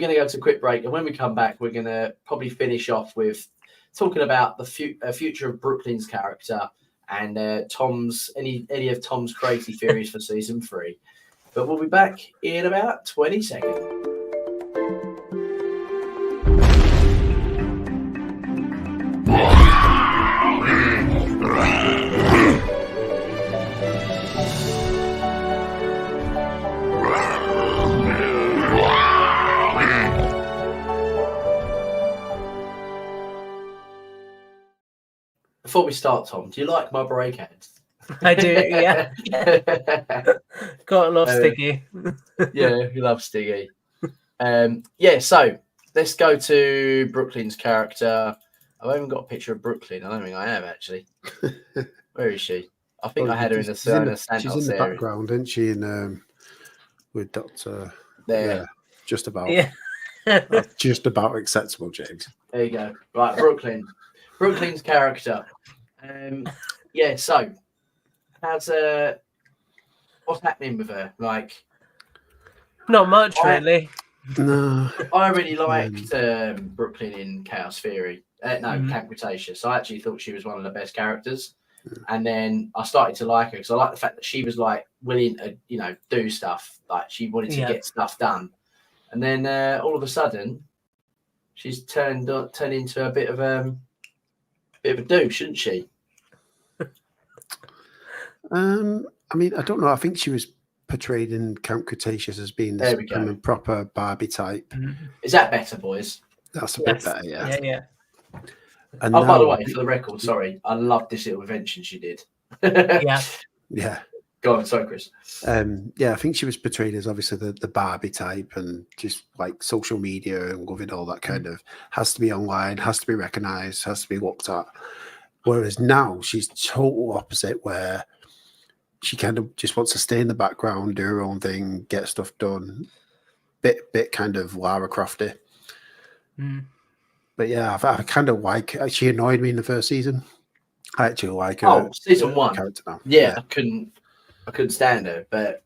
going to go to a quick break, and when we come back, we're going to probably finish off with talking about the future of Brooklyn's character and Tom's any of Tom's crazy theories for season 3. But we'll be back in about 20 seconds. Before we start, Tom, do you like my break ads? I do, yeah. Got a lot of Stiggy. Yeah, we love Stiggy. So let's go to Brooklyn's character. I haven't got a picture of Brooklyn. I don't think I have, actually. Where is she? I think I had her in the Santos She's in the background, isn't she? With Dr. There. Yeah, just about. Yeah. That's just about acceptable, James. There you go. Right, Brooklyn. Brooklyn's character. So how's what's happening with her? Like, not much really. No, I really liked Brooklyn in Chaos Theory. Camp Cretaceous. I actually thought she was one of the best characters, and then I started to like her because I like the fact that she was like willing to, do stuff. Like she wanted to get stuff done, and then all of a sudden, she's turned into a bit of a douche, shouldn't she? I mean, I don't know. I think she was portrayed in Camp Cretaceous as being this proper Barbie type. Is that better, boys? That's a bit better, yeah. Yeah. And by the way, for the record, sorry, I loved this little invention she did. Yeah. Go on, sorry, Chris. I think she was portrayed as obviously the Barbie type and just like social media and loving all that kind of has to be online, has to be recognized, has to be looked at. Whereas now she's total opposite, where she kind of just wants to stay in the background, do her own thing, get stuff done. Bit kind of Lara Crofty. But yeah, I kind of like. She annoyed me in the first season. I actually like her. Oh, season 1. Character now. Yeah, I couldn't stand her. But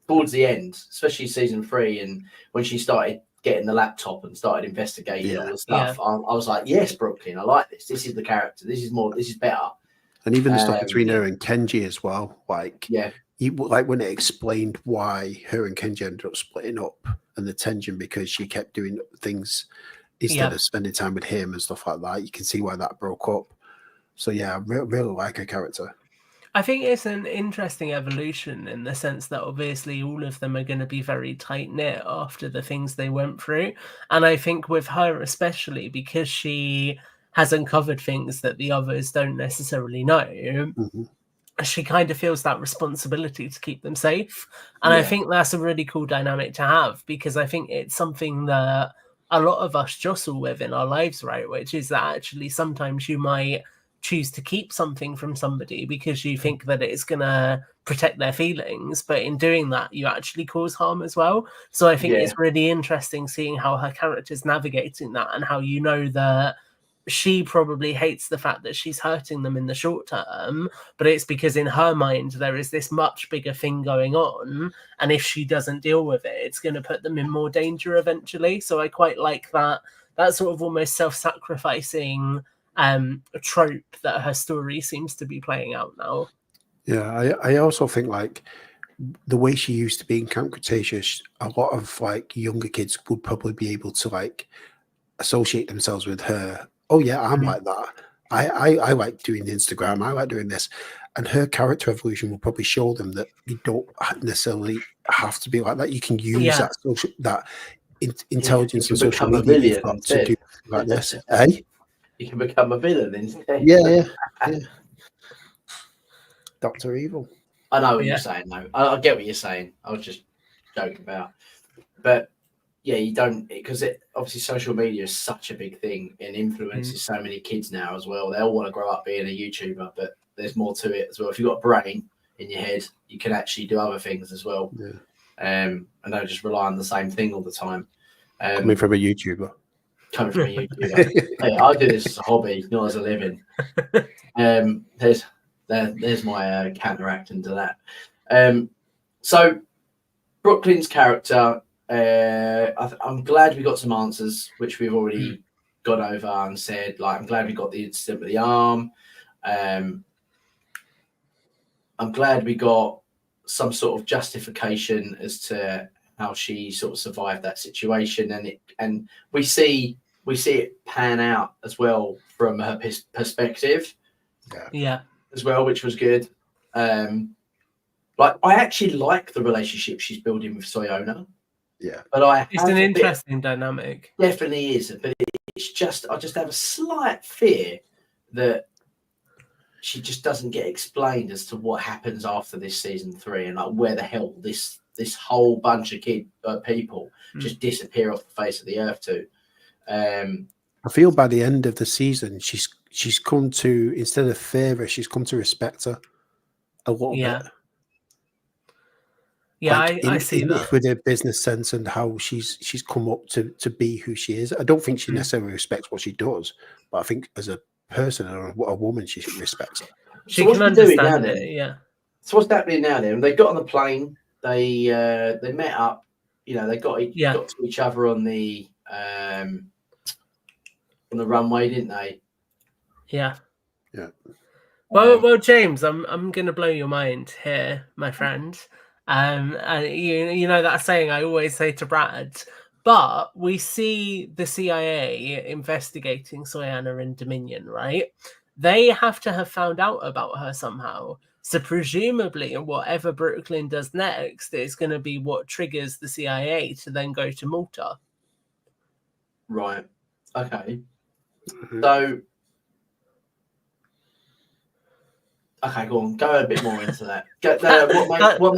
towards the end, especially season 3, and when she started getting the laptop and started investigating all the stuff, I was like, yes, Brooklyn, I like this. This is the character. This is better. And even the stuff between her and Kenji as well. Like, like when it explained why her and Kenji ended up splitting up and the tension because she kept doing things instead of spending time with him and stuff like that. You can see why that broke up. So yeah, I really like her character. I think it's an interesting evolution in the sense that obviously all of them are going to be very tight-knit after the things they went through. And I think with her especially, because she has uncovered things that the others don't necessarily know, she kind of feels that responsibility to keep them safe. And I think that's a really cool dynamic to have, because I think it's something that a lot of us jostle with in our lives, right? Which is that actually sometimes you might choose to keep something from somebody because you think that it's going to protect their feelings, but in doing that you actually cause harm as well. So I think it's really interesting seeing how her character's navigating that, and how that she probably hates the fact that she's hurting them in the short term, but it's because in her mind there is this much bigger thing going on, and if she doesn't deal with it, it's going to put them in more danger eventually. So I quite like that sort of almost self-sacrificing trope that her story seems to be playing out now. Yeah, I also think like the way she used to be in Camp Cretaceous, a lot of like younger kids would probably be able to like associate themselves with her. Oh yeah, I'm like that. I like doing Instagram. I like doing this. And her character evolution will probably show them that you don't necessarily have to be like that. You can use that intelligence and social media to do like this. You can become a villain instead. Yeah. Dr. Evil. I know what you're saying, though. I get what you're saying. I was just joking about. But yeah, you don't, because obviously social media is such a big thing and influences so many kids now as well. They all want to grow up being a YouTuber, but there's more to it as well. If you've got a brain in your head, you can actually do other things as well. Yeah. And don't just rely on the same thing all the time. Coming from a YouTuber. Hey, I do this as a hobby, not as a living. There's my counteracting to that. So Brooklyn's character, I'm glad we got some answers, which we've already gone over and said. Like, I'm glad we got the incident with the arm. I'm glad we got some sort of justification as to how she sort of survived that situation, and we see it pan out as well from her perspective, as well, which was good. Like, I actually like the relationship she's building with Soyona. Yeah, but it's an interesting dynamic. Definitely is, but it's just I just have a slight fear that she just doesn't get explained as to what happens after this season 3, and like where the hell this whole bunch of people just disappear off the face of the earth to. I feel by the end of the season, she's come to, instead of fear her, she's come to respect her a little bit. Yeah, like I see that with her business sense and how she's come up to be who she is. I don't think she necessarily respects what she does, but I think as a person or a woman, she respects her. She can understand it. Yeah. So what's happening now? Then they got on the plane. They met up. You know, they got to each other on the runway, didn't they? Yeah. Yeah. Well, James, I'm gonna blow your mind here, my friend. And you know that saying I always say to Brad, but we see the CIA investigating Soyana and Dominion, right? They have to have found out about her somehow. So presumably, whatever Brooklyn does next is going to be what triggers the CIA to then go to Malta. Right. Okay. So. Okay, go on. Go a bit more into that. What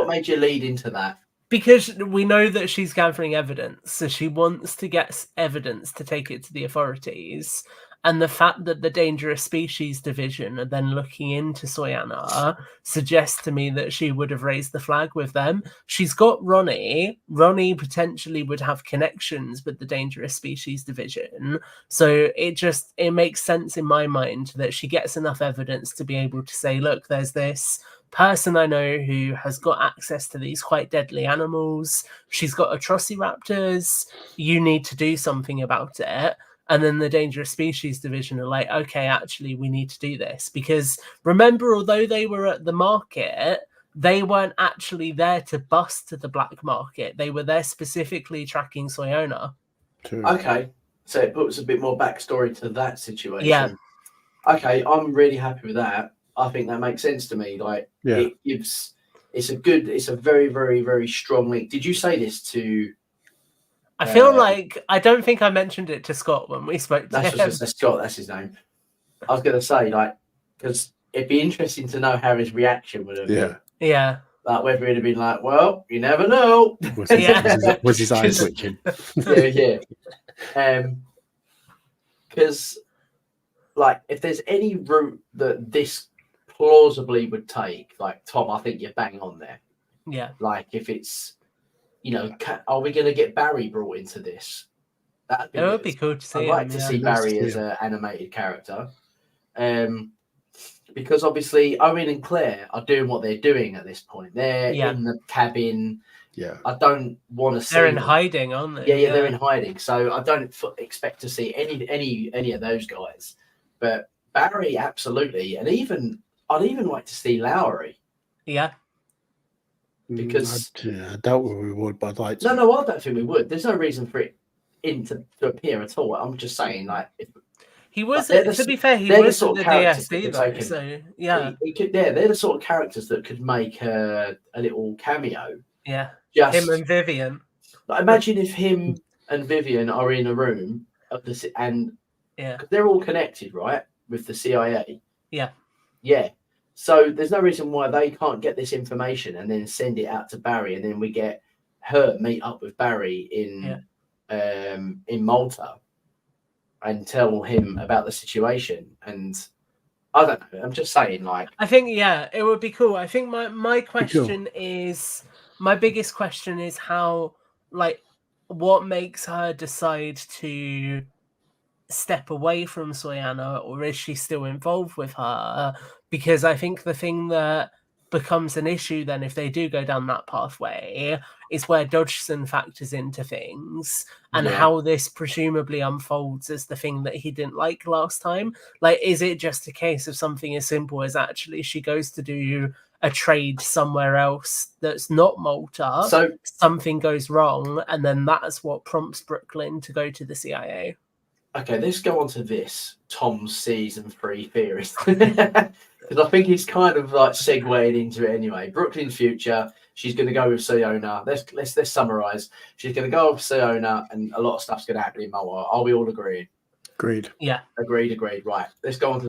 made you lead into that? Because we know that she's gathering evidence, so she wants to get evidence to take it to the authorities. And the fact that the Dangerous Species Division are then looking into Soyana suggests to me that she would have raised the flag with them. She's got Ronnie. Ronnie potentially would have connections with the Dangerous Species Division. So it makes sense in my mind that she gets enough evidence to be able to say, look, there's this person I know who has got access to these quite deadly animals. She's got atrociraptors. You need to do something about it. And then the Dangerous Species Division are like, okay, actually, we need to do this. Because remember, although they were at the market, they weren't actually there to bust to the black market. They were there specifically tracking Soyona. Okay. So it puts a bit more backstory to that situation. Yeah. Okay, I'm really happy with that. I think that makes sense to me. Like, it's a very, very, very strong link. Did you say this to... I feel like I don't think I mentioned it to Scott when we spoke to him. That's Scott. That's his name. I was going to say, like, because it'd be interesting to know how his reaction would have been. Yeah. Like, whether he'd have been like, "Well, you never know." Was his eyes twitching? Yeah. Because, like, if there's any route that this plausibly would take, like, Tom, I think you're bang on there. Yeah. Like, if it's, are we going to get Barry brought into this? It would be cool to see. I'd like to see Barry as an animated character, because obviously Owen and Claire are doing what they're doing at this point. They're in the cabin. Yeah, I don't want to see. They're in hiding, aren't they? Yeah, they're in hiding. So I don't expect to see any of those guys. But Barry, absolutely, and I'd even like to see Lowry. Yeah. Because I doubt we would, but I'd like to. No, I don't think we would. There's no reason for it to appear at all. I'm just saying, like, he was. To be fair, he was the DSD though. So yeah, they're the sort of characters that could make a little cameo. Yeah, him and Vivian. Like, imagine if him and Vivian are in a room and they're all connected, right, with the CIA. Yeah. So there's no reason why they can't get this information and then send it out to Barry, and then we get her meet up with Barry in Malta and tell him about the situation. And I don't know. I'm just saying, like, I think it would be cool. I think my question is, my biggest question is how, like, what makes her decide to step away from Soyana, or is she still involved with her? Because I think the thing that becomes an issue then if they do go down that pathway is where Dodgson factors into things and how this presumably unfolds as the thing that he didn't like last time. Like, is it just a case of something as simple as actually she goes to do a trade somewhere else that's not Malta, So something goes wrong, and then that's what prompts Brooklyn to go to the CIA? Okay, let's go on to this Tom's season 3 theorist, because I think he's kind of like segueing into it anyway. Brooklyn's future, she's going to go with Siona. Let's summarize. She's going to go with Siona, and a lot of stuff's going to happen in Malta. Are we all agreed? Agreed. Yeah. Agreed. Right. Let's go on to